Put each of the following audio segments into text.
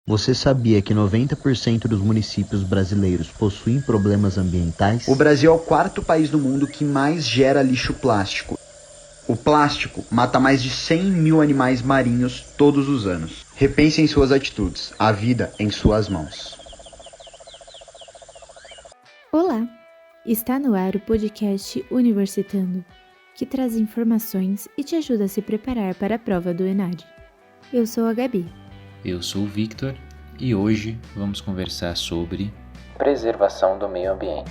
Você sabia que 90% dos municípios brasileiros possuem problemas ambientais? O Brasil é o quarto país do mundo que mais gera lixo plástico. O plástico mata mais de 100 mil animais marinhos todos os anos. Repense em suas atitudes. A vida em suas mãos. Olá! Está no ar o podcast Universitando, que traz informações e te ajuda a se preparar para a prova do ENAD. Eu sou a Gabi. Eu sou o Victor e hoje vamos conversar sobre preservação do meio ambiente.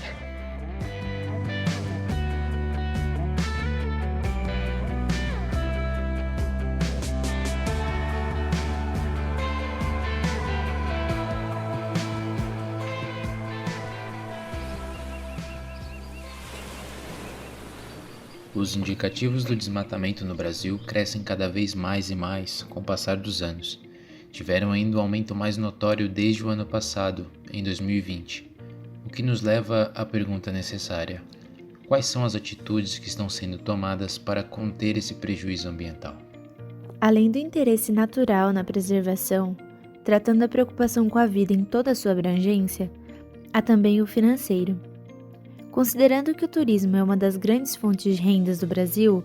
Os indicativos do desmatamento no Brasil crescem cada vez mais e mais com o passar dos anos. Tiveram ainda um aumento mais notório desde o ano passado, em 2020, o que nos leva à pergunta necessária: quais são as atitudes que estão sendo tomadas para conter esse prejuízo ambiental? Além do interesse natural na preservação, tratando a preocupação com a vida em toda a sua abrangência, há também o financeiro. Considerando que o turismo é uma das grandes fontes de rendas do Brasil,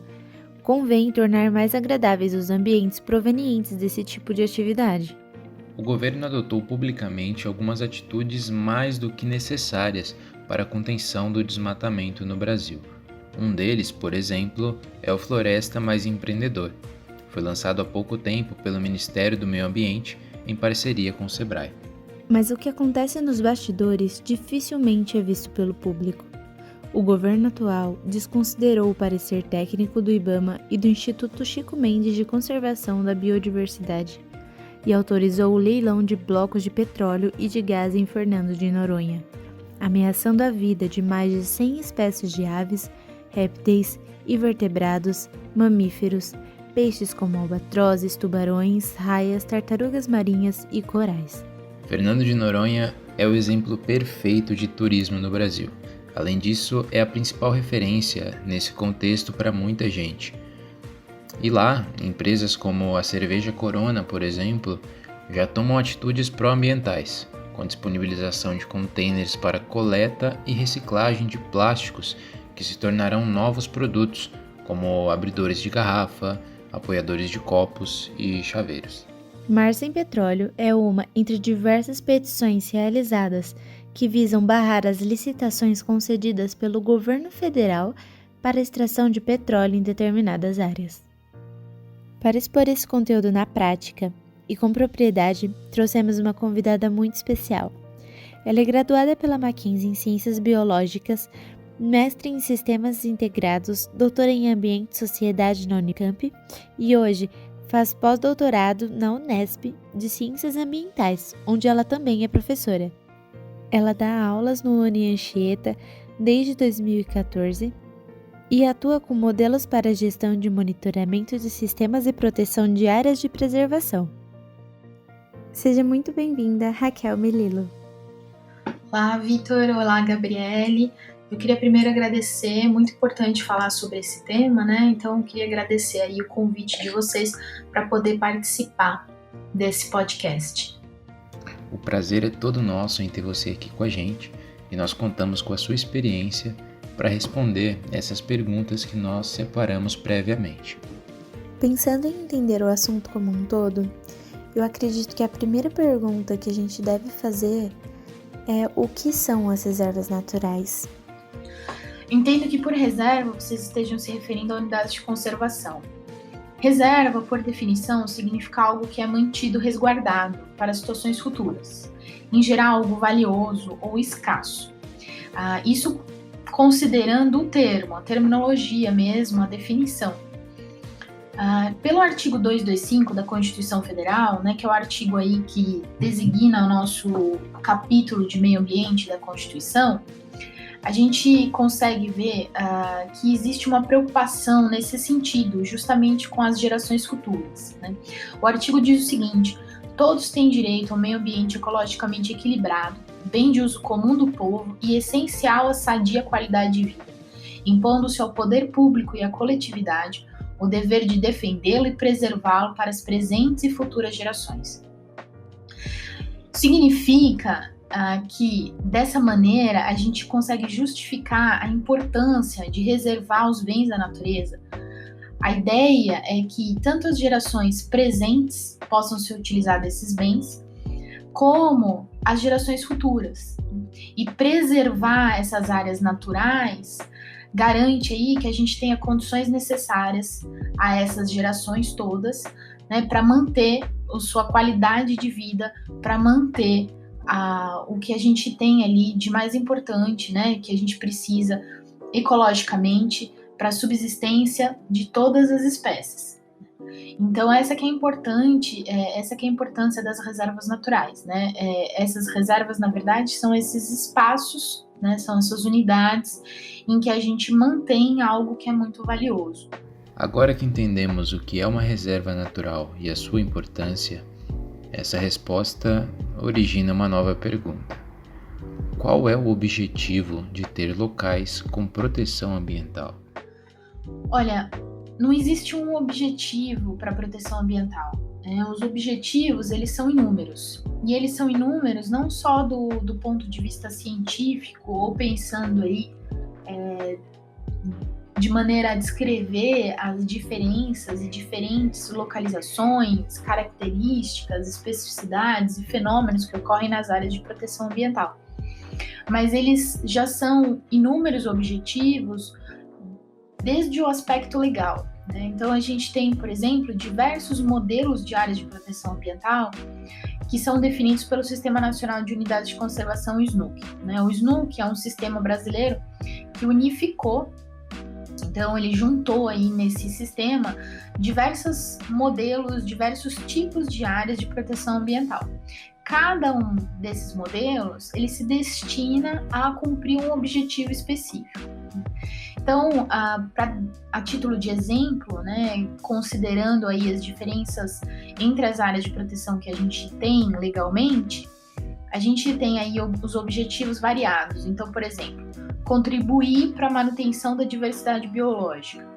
convém tornar mais agradáveis os ambientes provenientes desse tipo de atividade. O governo adotou publicamente algumas atitudes mais do que necessárias para a contenção do desmatamento no Brasil. Um deles, por exemplo, é o Floresta Mais Empreendedor. Foi lançado há pouco tempo pelo Ministério do Meio Ambiente em parceria com o Sebrae. Mas o que acontece nos bastidores dificilmente é visto pelo público. O governo atual desconsiderou o parecer técnico do IBAMA e do Instituto Chico Mendes de Conservação da Biodiversidade e autorizou o leilão de blocos de petróleo e de gás em Fernando de Noronha, ameaçando a vida de mais de 100 espécies de aves, répteis, invertebrados, mamíferos, peixes como albatrozes, tubarões, raias, tartarugas marinhas e corais. Fernando de Noronha é o exemplo perfeito de turismo no Brasil. Além disso, é a principal referência nesse contexto para muita gente. E lá, empresas como a Cerveja Corona, por exemplo, já tomam atitudes pró-ambientais, com disponibilização de containers para coleta e reciclagem de plásticos que se tornarão novos produtos, como abridores de garrafa, apoiadores de copos e chaveiros. Mar Sem Petróleo é uma entre diversas petições realizadas que visam barrar as licitações concedidas pelo governo federal para a extração de petróleo em determinadas áreas. Para expor esse conteúdo na prática e com propriedade, trouxemos uma convidada muito especial. Ela é graduada pela Mackenzie em Ciências Biológicas, mestre em Sistemas Integrados, doutora em Ambiente e Sociedade na Unicamp e hoje faz pós-doutorado na Unesp de Ciências Ambientais, onde ela também é professora. Ela dá aulas no Unianchieta desde 2014 e atua com modelos para a gestão de monitoramento de sistemas e proteção de áreas de preservação. Seja muito bem-vinda, Raquel Melilo. Olá, Vitor. Olá, Gabriele. Eu queria primeiro agradecer, muito importante falar sobre esse tema, né? Então, eu queria agradecer aí o convite de vocês para poder participar desse podcast. O prazer é todo nosso em ter você aqui com a gente e nós contamos com a sua experiência para responder essas perguntas que nós separamos previamente. Pensando em entender o assunto como um todo, eu acredito que a primeira pergunta que a gente deve fazer é o que são as reservas naturais? Entendo que por reserva vocês estejam se referindo a unidades de conservação. Reserva, por definição, significa algo que é mantido resguardado para situações futuras, em geral algo valioso ou escasso. Isso considerando o termo, a terminologia mesmo, a definição. Pelo artigo 225 da Constituição Federal, né, que é o artigo aí que designa o nosso capítulo de meio ambiente da Constituição, a gente consegue ver que existe uma preocupação nesse sentido, justamente com as gerações futuras, né? O artigo diz o seguinte: todos têm direito a um meio ambiente ecologicamente equilibrado, bem de uso comum do povo e essencial à sadia qualidade de vida, impondo-se ao poder público e à coletividade o dever de defendê-lo e preservá-lo para as presentes e futuras gerações. Significa que, dessa maneira, a gente consegue justificar a importância de reservar os bens da natureza. A ideia é que tanto as gerações presentes possam se utilizar desses bens, como as gerações futuras. E preservar essas áreas naturais garante aí que a gente tenha condições necessárias a essas gerações todas, né, para manter a sua qualidade de vida, para manter o que a gente tem ali de mais importante, né, que a gente precisa ecologicamente para a subsistência de todas as espécies. Então essa que é a importância das reservas naturais, né? Essas reservas, na verdade, são esses espaços, né? São essas unidades em que a gente mantém algo que é muito valioso. Agora que entendemos o que é uma reserva natural e a sua importância, essa resposta origina uma nova pergunta. Qual é o objetivo de ter locais com proteção ambiental? Olha, não existe um objetivo para a proteção ambiental. Os objetivos, eles são inúmeros. E eles são inúmeros não só do ponto de vista científico, ou pensando aí de maneira a descrever as diferenças e diferentes localizações, características, especificidades e fenômenos que ocorrem nas áreas de proteção ambiental. Mas eles já são inúmeros objetivos desde o aspecto legal, né? Então a gente tem, por exemplo, diversos modelos de áreas de proteção ambiental que são definidos pelo Sistema Nacional de Unidades de Conservação, o SNUC, né? O SNUC é um sistema brasileiro que unificou, então ele juntou aí nesse sistema diversos modelos, diversos tipos de áreas de proteção ambiental. Cada um desses modelos, ele se destina a cumprir um objetivo específico. Então, a título de exemplo, né, considerando aí as diferenças entre as áreas de proteção que a gente tem legalmente, a gente tem aí os objetivos variados. Então, por exemplo, contribuir para a manutenção da diversidade biológica.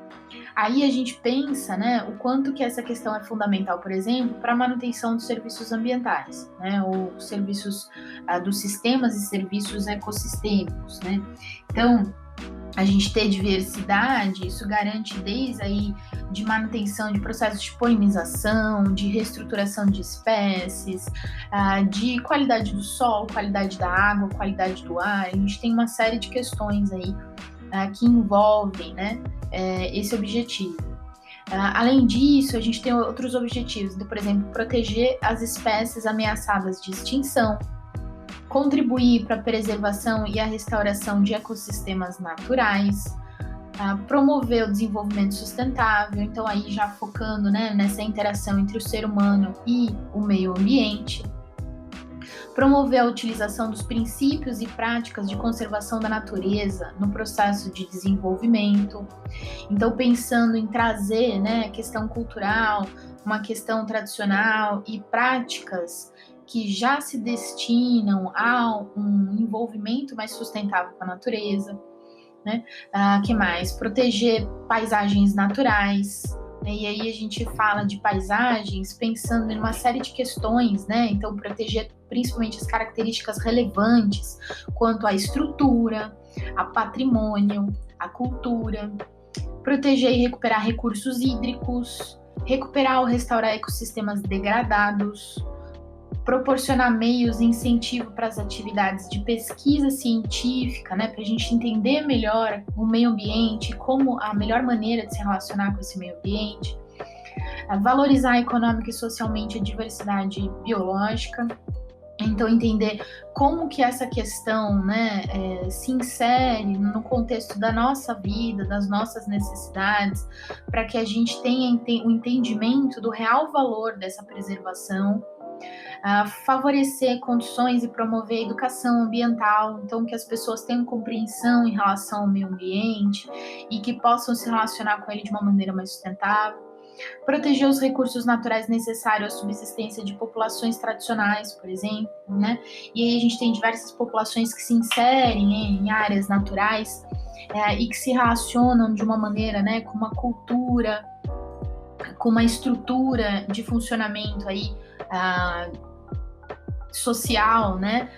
Aí a gente pensa, né, o quanto que essa questão é fundamental, por exemplo, para a manutenção dos serviços ambientais, né, ou serviços dos sistemas e serviços ecossistêmicos, né. Então, a gente ter diversidade, isso garante desde aí de manutenção de processos de polinização, de reestruturação de espécies, de qualidade do solo, qualidade da água, qualidade do ar. A gente tem uma série de questões aí que envolvem, né, esse objetivo. Além disso, a gente tem outros objetivos, por exemplo, proteger as espécies ameaçadas de extinção, contribuir para a preservação e a restauração de ecossistemas naturais, promover o desenvolvimento sustentável, então aí já focando, né, nessa interação entre o ser humano e o meio ambiente, promover a utilização dos princípios e práticas de conservação da natureza no processo de desenvolvimento, então pensando em trazer, né, questão cultural, uma questão tradicional e práticas que já se destinam a um envolvimento mais sustentável com a natureza, né? Que mais? Proteger paisagens naturais, né? E aí a gente fala de paisagens pensando em uma série de questões, né? Então, proteger principalmente as características relevantes quanto à estrutura, a patrimônio, a cultura, proteger e recuperar recursos hídricos, recuperar ou restaurar ecossistemas degradados, proporcionar meios e incentivo para as atividades de pesquisa científica, né, para a gente entender melhor o meio ambiente, como a melhor maneira de se relacionar com esse meio ambiente, valorizar econômica e socialmente a diversidade biológica, então entender como que essa questão, né, se insere no contexto da nossa vida, das nossas necessidades, para que a gente tenha o entendimento do real valor dessa preservação, favorecer condições e promover a educação ambiental, então que as pessoas tenham compreensão em relação ao meio ambiente e que possam se relacionar com ele de uma maneira mais sustentável, proteger os recursos naturais necessários à subsistência de populações tradicionais, por exemplo, né? E aí a gente tem diversas populações que se inserem em áreas naturais e que se relacionam de uma maneira, né, com uma cultura, com uma estrutura de funcionamento aí social, né,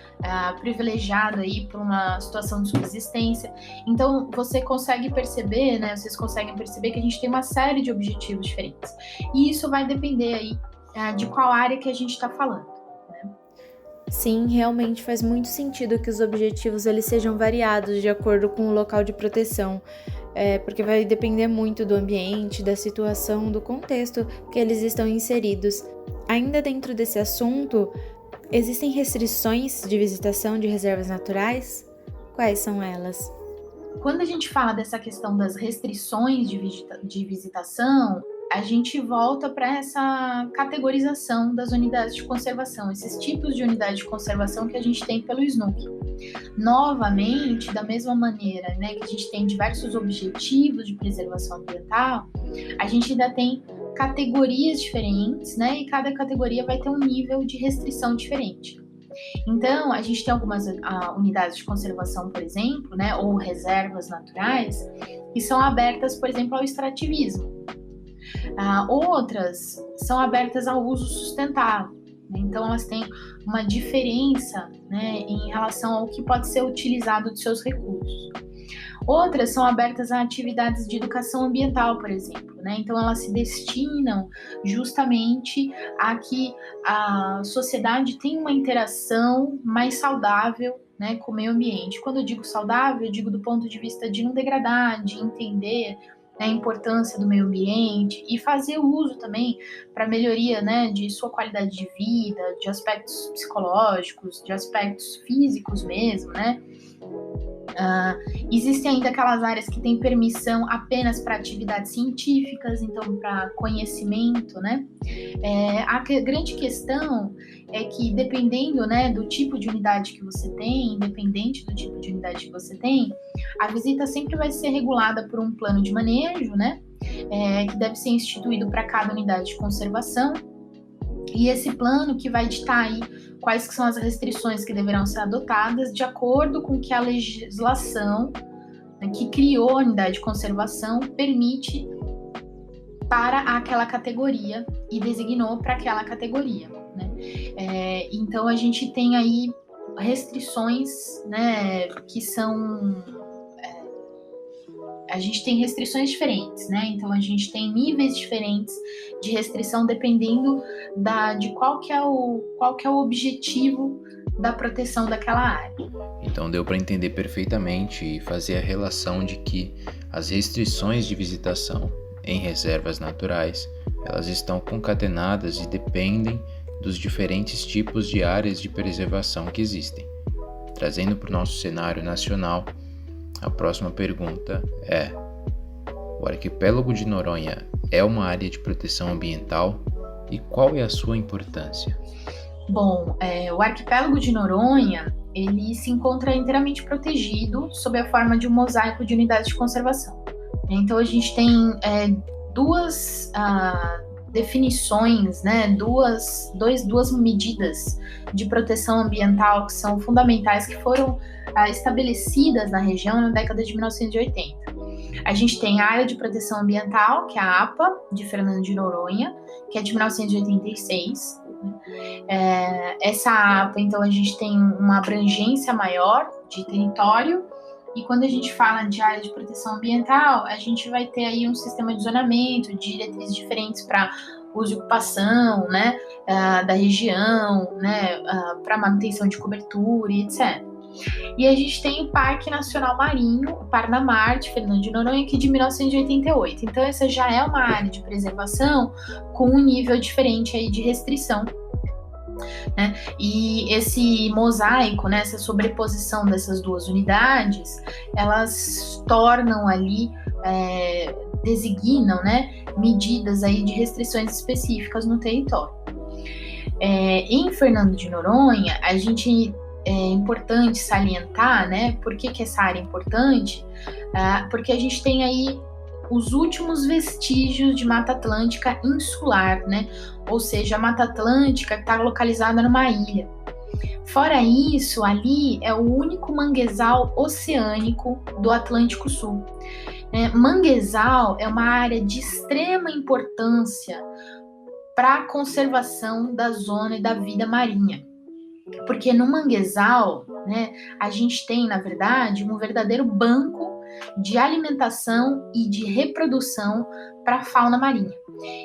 privilegiado aí por uma situação de subsistência. Então, você consegue perceber, né, vocês conseguem perceber que a gente tem uma série de objetivos diferentes. E isso vai depender aí de qual área que a gente está falando. Sim, realmente faz muito sentido que os objetivos eles sejam variados de acordo com o local de proteção, porque vai depender muito do ambiente, da situação, do contexto que eles estão inseridos. Ainda dentro desse assunto, existem restrições de visitação de reservas naturais? Quais são elas? Quando a gente fala dessa questão das restrições de visitação, a gente volta para essa categorização das unidades de conservação, esses tipos de unidade de conservação que a gente tem pelo SNUC. Novamente, da mesma maneira, né, que a gente tem diversos objetivos de preservação ambiental, a gente ainda tem categorias diferentes, né, e cada categoria vai ter um nível de restrição diferente. Então, a gente tem algumas unidades de conservação, por exemplo, né, ou reservas naturais, que são abertas, por exemplo, ao extrativismo. Outras são abertas ao uso sustentável, né? Então elas têm uma diferença, né, em relação ao que pode ser utilizado de seus recursos. Outras são abertas a atividades de educação ambiental, por exemplo, né? Então elas se destinam justamente a que a sociedade tenha uma interação mais saudável, né, com o meio ambiente. Quando eu digo saudável, eu digo do ponto de vista de não degradar, de entender, né, a importância do meio ambiente e fazer uso também para melhoria, né, de sua qualidade de vida, de aspectos psicológicos, de aspectos físicos mesmo, né? Existem ainda aquelas áreas que têm permissão apenas para atividades científicas, então para conhecimento, né? A grande questão é que dependendo, né, do tipo de unidade que você tem, independente do tipo de unidade que você tem, a visita sempre vai ser regulada por um plano de manejo, né? Que deve ser instituído para cada unidade de conservação. E esse plano que vai ditar aí quais que são as restrições que deverão ser adotadas de acordo com que a legislação, né, que criou a unidade de conservação permite para aquela categoria e designou para aquela categoria, né? Então a gente tem aí restrições, né, que são... A gente tem restrições diferentes, né? Então a gente tem níveis diferentes de restrição dependendo de qual que é o objetivo da proteção daquela área. Então deu para entender perfeitamente e fazer a relação de que as restrições de visitação em reservas naturais, elas estão concatenadas e dependem dos diferentes tipos de áreas de preservação que existem. Trazendo para o nosso cenário nacional, a próxima pergunta é: o arquipélago de Noronha é uma área de proteção ambiental e qual é a sua importância? Bom, o arquipélago de Noronha, ele se encontra inteiramente protegido sob a forma de um mosaico de unidades de conservação. Então a gente tem duas definições, né, duas medidas de proteção ambiental que são fundamentais, que foram estabelecidas na região na década de 1980. A gente tem a Área de Proteção Ambiental, que é a APA, de Fernando de Noronha, que é de 1986. Essa APA, então, a gente tem uma abrangência maior de território, e quando a gente fala de área de proteção ambiental, a gente vai ter aí um sistema de zonamento, diretrizes diferentes para uso e ocupação, né, da região, né, para manutenção de cobertura e etc. E a gente tem o Parque Nacional Marinho, o Parnamar, de Fernando de Noronha, que é de 1988. Então, essa já é uma área de preservação com um nível diferente aí de restrição, né? E esse mosaico, né, essa sobreposição dessas duas unidades, elas tornam ali, designam, né, medidas aí de restrições específicas no território. Em Fernando de Noronha, a gente é importante salientar, né, por que essa área é importante, porque a gente tem aí os últimos vestígios de Mata Atlântica insular, né? Ou seja, a Mata Atlântica está localizada numa ilha. Fora isso, ali é o único manguezal oceânico do Atlântico Sul. Manguezal é uma área de extrema importância para a conservação da zona e da vida marinha. Porque no manguezal, né, a gente tem, na verdade, um verdadeiro banco de alimentação e de reprodução para a fauna marinha.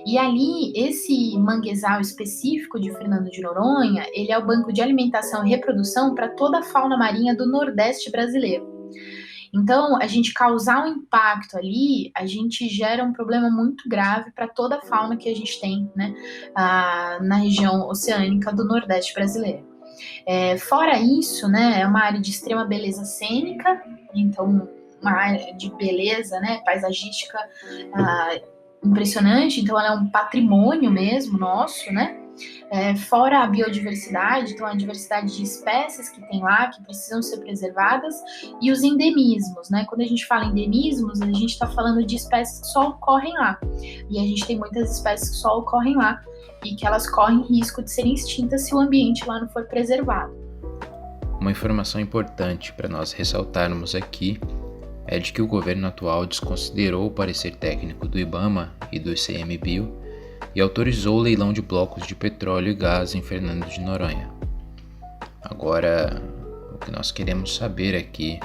E ali, esse manguezal específico de Fernando de Noronha, ele é o banco de alimentação e reprodução para toda a fauna marinha do Nordeste brasileiro. Então, a gente causar um impacto ali, a gente gera um problema muito grave para toda a fauna que a gente tem, né, na região oceânica do Nordeste brasileiro. Fora isso, né, é uma área de extrema beleza cênica, então uma área de beleza, né, paisagística impressionante, então ela é um patrimônio mesmo nosso, né? Fora a biodiversidade, então a diversidade de espécies que tem lá, que precisam ser preservadas, e os endemismos, né? Quando a gente fala endemismos, a gente está falando de espécies que só ocorrem lá. E a gente tem muitas espécies que só ocorrem lá e que elas correm risco de serem extintas se o ambiente lá não for preservado. Uma informação importante para nós ressaltarmos aqui é de que o governo atual desconsiderou o parecer técnico do IBAMA e do ICMBio e autorizou o leilão de blocos de petróleo e gás em Fernando de Noronha. Agora, o que nós queremos saber aqui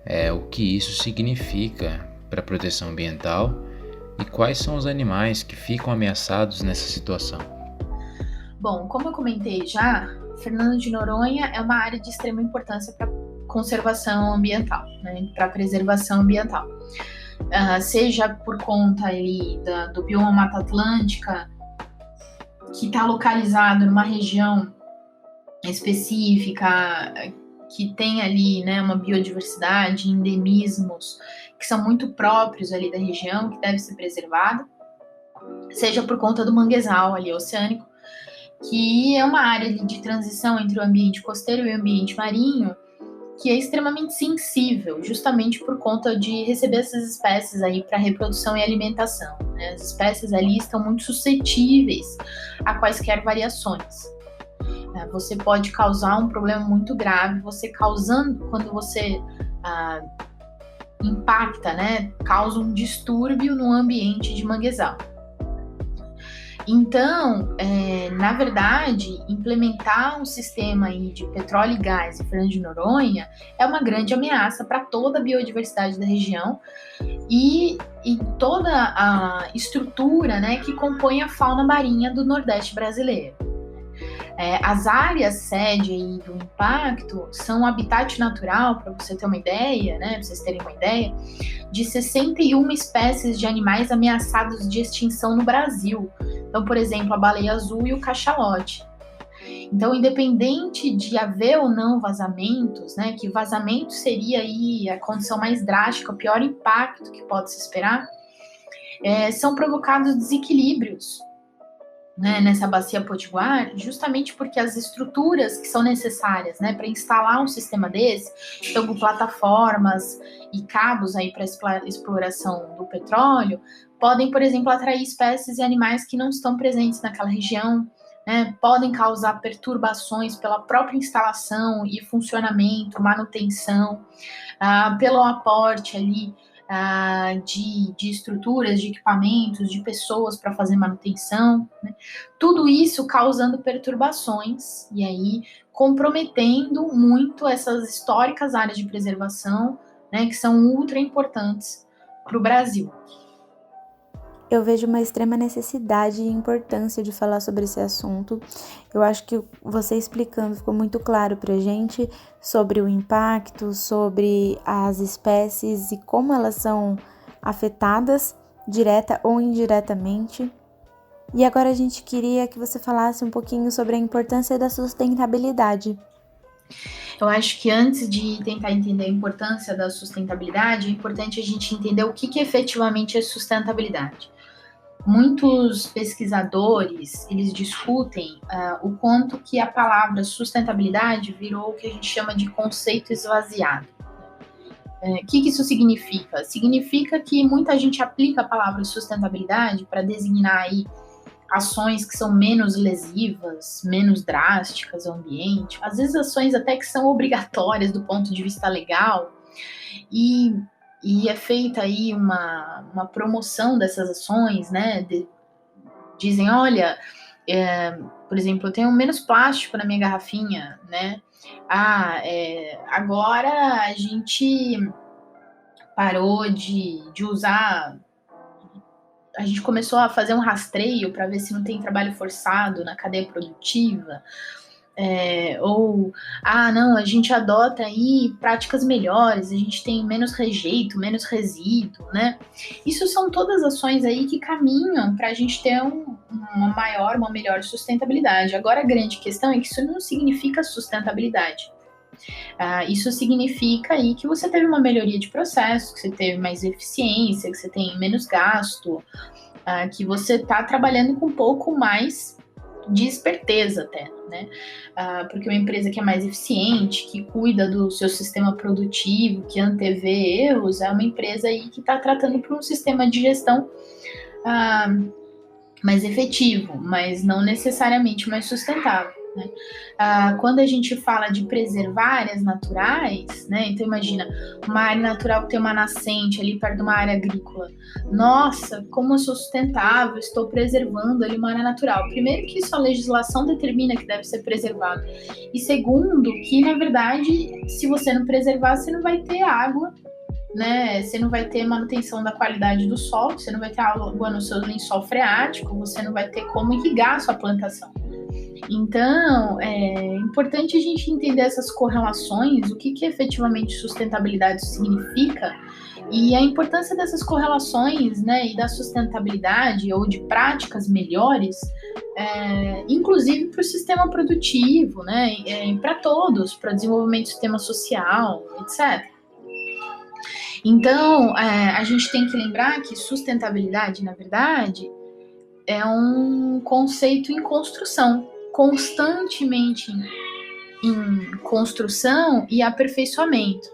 é o que isso significa para a proteção ambiental e quais são os animais que ficam ameaçados nessa situação. Bom, como eu comentei já, Fernando de Noronha é uma área de extrema importância para conservação ambiental, né, para preservação ambiental. Seja por conta ali do bioma Mata Atlântica, que está localizado numa região específica, que tem ali, né, uma biodiversidade, endemismos que são muito próprios ali da região, que deve ser preservado, seja por conta do manguezal ali oceânico, que é uma área de transição entre o ambiente costeiro e o ambiente marinho, que é extremamente sensível, justamente por conta de receber essas espécies aí para reprodução e alimentação, né? As espécies ali estão muito suscetíveis a quaisquer variações. Você pode causar um problema muito grave, quando você impacta, né? Causa um distúrbio no ambiente de manguezal. Então, na verdade, implementar um sistema aí de petróleo e gás em Fernando de Noronha é uma grande ameaça para toda a biodiversidade da região e toda a estrutura, né, que compõe a fauna marinha do Nordeste brasileiro. As áreas sede aí do impacto são um habitat natural, para você ter uma ideia, né, para vocês terem uma ideia, de 61 espécies de animais ameaçados de extinção no Brasil. Então, por exemplo, a baleia azul e o cachalote. Então, independente de haver ou não vazamentos, né, que vazamento seria aí a condição mais drástica, o pior impacto que pode se esperar, são provocados desequilíbrios, né, nessa bacia potiguar, justamente porque as estruturas que são necessárias, né, para instalar um sistema desse, então plataformas e cabos aí para exploração do petróleo, podem, por exemplo, atrair espécies e animais que não estão presentes naquela região, né, podem causar perturbações pela própria instalação e funcionamento, manutenção, pelo aporte ali de estruturas, de equipamentos, de pessoas para fazer manutenção, né? Tudo isso causando perturbações e aí comprometendo muito essas históricas áreas de preservação, né, que são ultra importantes para o Brasil. Eu vejo uma extrema necessidade e importância de falar sobre esse assunto. Eu acho que você explicando ficou muito claro pra gente sobre o impacto, sobre as espécies e como elas são afetadas, direta ou indiretamente. E agora a gente queria que você falasse um pouquinho sobre a importância da sustentabilidade. Eu acho que antes de tentar entender a importância da sustentabilidade, é importante a gente entender o que efetivamente é sustentabilidade. Muitos pesquisadores, eles discutem o quanto que a palavra sustentabilidade virou o que a gente chama de conceito esvaziado. O que isso significa? Significa que muita gente aplica a palavra sustentabilidade para designar aí ações que são menos lesivas, menos drásticas ao ambiente, às vezes ações até que são obrigatórias do ponto de vista legal, e é feita aí uma promoção dessas ações, né? Dizem, olha, Por exemplo, eu tenho menos plástico na minha garrafinha, né? Agora a gente parou de usar. A gente começou a fazer um rastreio para ver se não tem trabalho forçado na cadeia produtiva. Não, a gente adota aí práticas melhores, a gente tem menos rejeito, menos resíduo, né? Isso são todas ações aí que caminham para a gente ter uma melhor sustentabilidade. Agora, a grande questão é que isso não significa sustentabilidade. Isso significa aí que você teve uma melhoria de processo, que você teve mais eficiência, que você tem menos gasto, que você está trabalhando com um pouco mais de esperteza até, né? Porque uma empresa que é mais eficiente, que cuida do seu sistema produtivo, que antevê erros, é uma empresa aí que está tratando por um sistema de gestão mais efetivo, mas não necessariamente mais sustentável, né? Quando a gente fala de preservar áreas naturais, né? Então imagina, uma área natural que tem uma nascente ali perto de uma área agrícola. Nossa, como eu sou sustentável, estou preservando ali uma área natural. Primeiro que isso a legislação determina que deve ser preservado. E segundo, que na verdade, se você não preservar, você não vai ter água, né? Você não vai ter manutenção da qualidade do solo, você não vai ter água no seu lençol freático, você não vai ter como irrigar a sua plantação. Então, é importante a gente entender essas correlações, o que efetivamente sustentabilidade significa e a importância dessas correlações, né, e da sustentabilidade ou de práticas melhores, inclusive para o sistema produtivo, né, para todos, para o desenvolvimento do sistema social, etc. Então, a gente tem que lembrar que sustentabilidade, na verdade, é um conceito em construção, constantemente em construção e aperfeiçoamento.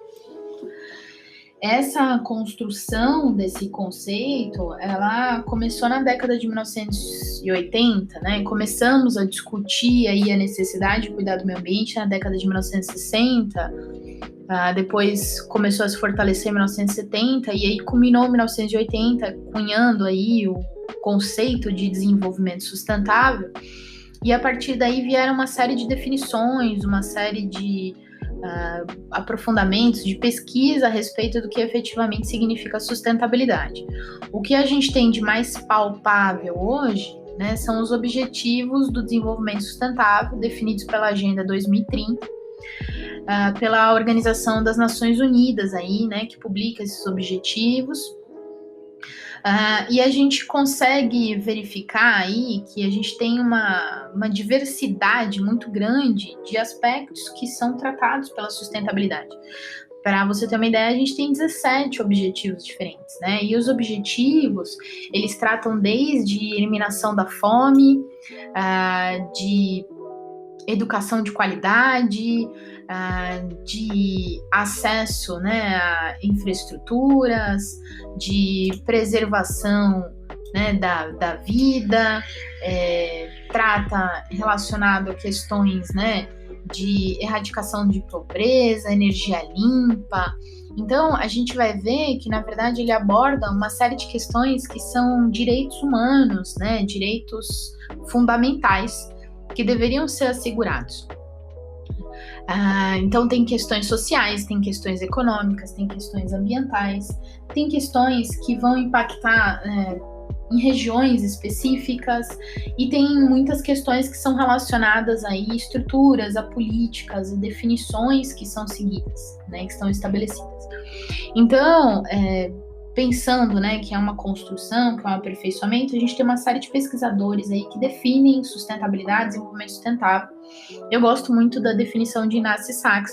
Essa construção desse conceito, ela começou na década de 1980, né? Começamos a discutir aí a necessidade de cuidar do meio ambiente na década de 1960, depois começou a se fortalecer em 1970 e aí culminou em 1980, cunhando aí o conceito de desenvolvimento sustentável. E a partir daí vieram uma série de definições, uma série de aprofundamentos, de pesquisa a respeito do que efetivamente significa sustentabilidade. O que a gente tem de mais palpável hoje, né, são os objetivos do desenvolvimento sustentável definidos pela Agenda 2030, pela Organização das Nações Unidas, aí, né, que publica esses objetivos. E a gente consegue verificar aí que a gente tem uma diversidade muito grande de aspectos que são tratados pela sustentabilidade. Para você ter uma ideia, a gente tem 17 objetivos diferentes, né? E os objetivos, eles tratam desde eliminação da fome, de educação de qualidade, de acesso, né, a infraestruturas, de preservação, né, da vida, trata relacionado a questões, né, de erradicação de pobreza, energia limpa. Então, a gente vai ver que, na verdade, ele aborda uma série de questões que são direitos humanos, né, direitos fundamentais que deveriam ser assegurados. Então tem questões sociais, tem questões econômicas, tem questões ambientais, tem questões que vão impactar em regiões específicas e tem muitas questões que são relacionadas a estruturas, a políticas e definições que são seguidas, né, que estão estabelecidas. Então, pensando, né, que é uma construção, que é um aperfeiçoamento, a gente tem uma série de pesquisadores aí que definem sustentabilidade, desenvolvimento sustentável. Eu gosto muito da definição de Inácio Sachs,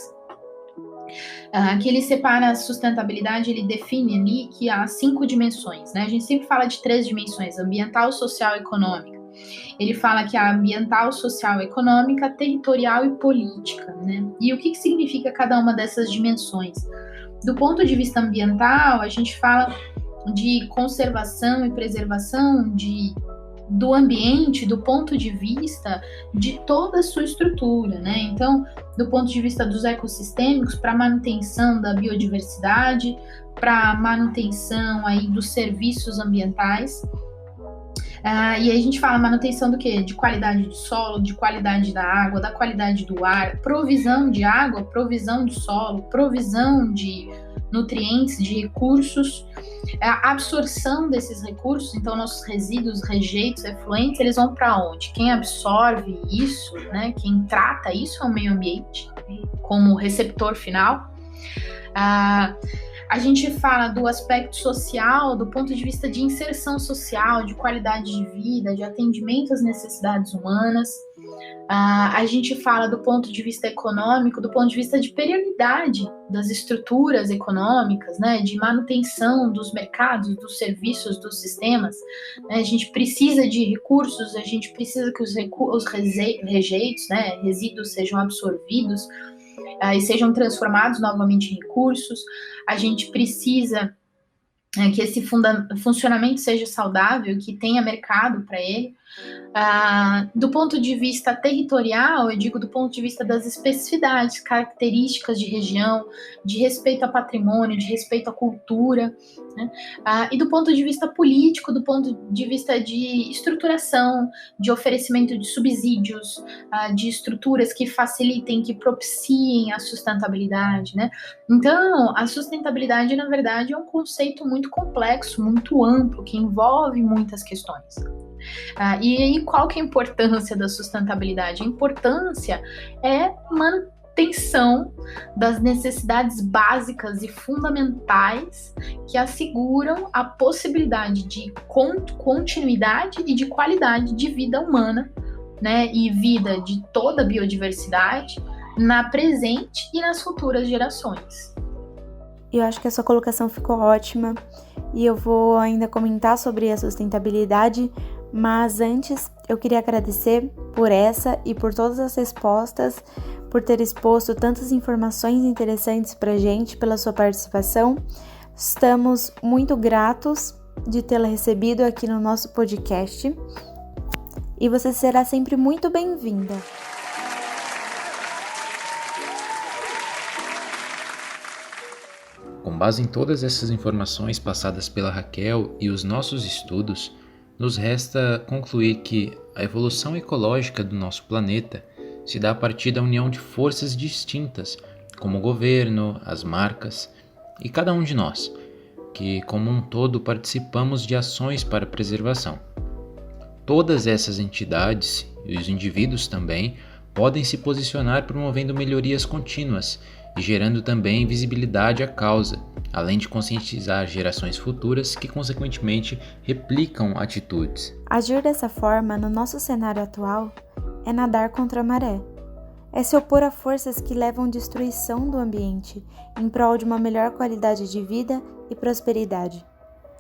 que ele separa a sustentabilidade, ele define ali que há 5 dimensões, né? A gente sempre fala de 3 dimensões, ambiental, social e econômica. Ele fala que há ambiental, social, econômica, territorial e política, né? E o que significa cada uma dessas dimensões? Do ponto de vista ambiental, a gente fala de conservação e preservação do ambiente, do ponto de vista de toda a sua estrutura, né? Então, do ponto de vista dos ecossistêmicos, para manutenção da biodiversidade, para manutenção aí dos serviços ambientais. E aí a gente fala manutenção do quê? De qualidade do solo, de qualidade da água, da qualidade do ar, provisão de água, provisão de solo, provisão de nutrientes, de recursos, a absorção desses recursos. Então nossos resíduos, rejeitos, efluentes, eles vão para onde? Quem absorve isso, né? Quem trata isso é o meio ambiente, como receptor final. A gente fala do aspecto social, do ponto de vista de inserção social, de qualidade de vida, de atendimento às necessidades humanas. A gente fala do ponto de vista econômico, do ponto de vista de perenidade das estruturas econômicas, né, de manutenção dos mercados, dos serviços, dos sistemas. Né, a gente precisa de recursos, a gente precisa que os rejeitos, né, resíduos sejam absorvidos e sejam transformados novamente em recursos. A gente precisa que esse funcionamento seja saudável, que tenha mercado para ele. Do ponto de vista territorial, eu digo do ponto de vista das especificidades, características de região, de respeito ao patrimônio, de respeito à cultura, né? E do ponto de vista político, do ponto de vista de estruturação, de oferecimento de subsídios, de estruturas que facilitem, que propiciem a sustentabilidade, né? Então, a sustentabilidade, na verdade, é um conceito muito complexo, muito amplo, que envolve muitas questões. E aí, qual que é a importância da sustentabilidade? A importância é manutenção das necessidades básicas e fundamentais que asseguram a possibilidade de continuidade e de qualidade de vida humana, né, e vida de toda a biodiversidade na presente e nas futuras gerações. Eu acho que a sua colocação ficou ótima e eu vou ainda comentar sobre a sustentabilidade, mas antes eu queria agradecer por essa e por todas as respostas, por ter exposto tantas informações interessantes pra gente, pela sua participação. Estamos muito gratos de tê-la recebido aqui no nosso podcast e você será sempre muito bem-vinda. Com base em todas essas informações passadas pela Raquel e os nossos estudos, nos resta concluir que a evolução ecológica do nosso planeta se dá a partir da união de forças distintas, como o governo, as marcas e cada um de nós, que como um todo participamos de ações para a preservação. Todas essas entidades e os indivíduos também podem se posicionar promovendo melhorias contínuas e gerando também visibilidade à causa, além de conscientizar gerações futuras que, consequentemente, replicam atitudes. Agir dessa forma, no nosso cenário atual, é nadar contra a maré. É se opor a forças que levam destruição do ambiente, em prol de uma melhor qualidade de vida e prosperidade.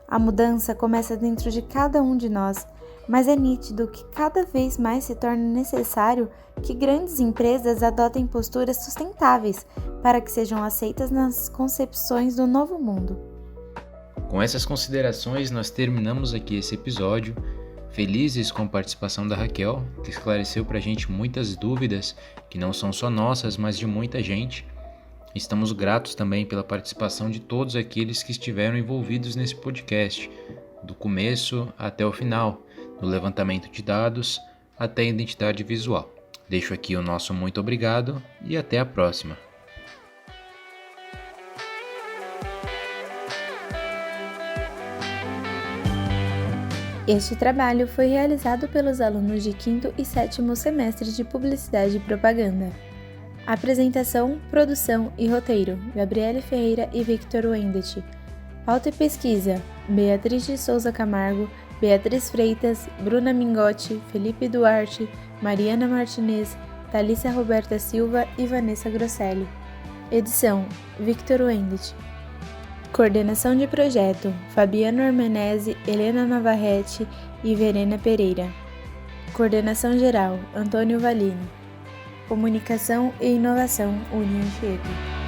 A mudança começa dentro de cada um de nós, mas é nítido que cada vez mais se torna necessário que grandes empresas adotem posturas sustentáveis para que sejam aceitas nas concepções do novo mundo. Com essas considerações, nós terminamos aqui esse episódio, felizes com a participação da Raquel, que esclareceu pra gente muitas dúvidas que não são só nossas, mas de muita gente. Estamos gratos também pela participação de todos aqueles que estiveram envolvidos nesse podcast, do começo até o final, do levantamento de dados até a identidade visual. Deixo aqui o nosso muito obrigado e até a próxima. Este trabalho foi realizado pelos alunos de 5º e 7º semestres de Publicidade e Propaganda. Apresentação, produção e roteiro: Gabriele Ferreira e Victor Wendet. Pauta e pesquisa: Beatriz de Souza Camargo, Beatriz Freitas, Bruna Mingotti, Felipe Duarte, Mariana Martinez, Thalissa Roberta Silva e Vanessa Grosselli. Edição: Victor Wendet. Coordenação de projeto: Fabiano Armenese, Helena Navarrete e Verena Pereira. Coordenação geral: Antônio Valini. Comunicação e Inovação: União Chico.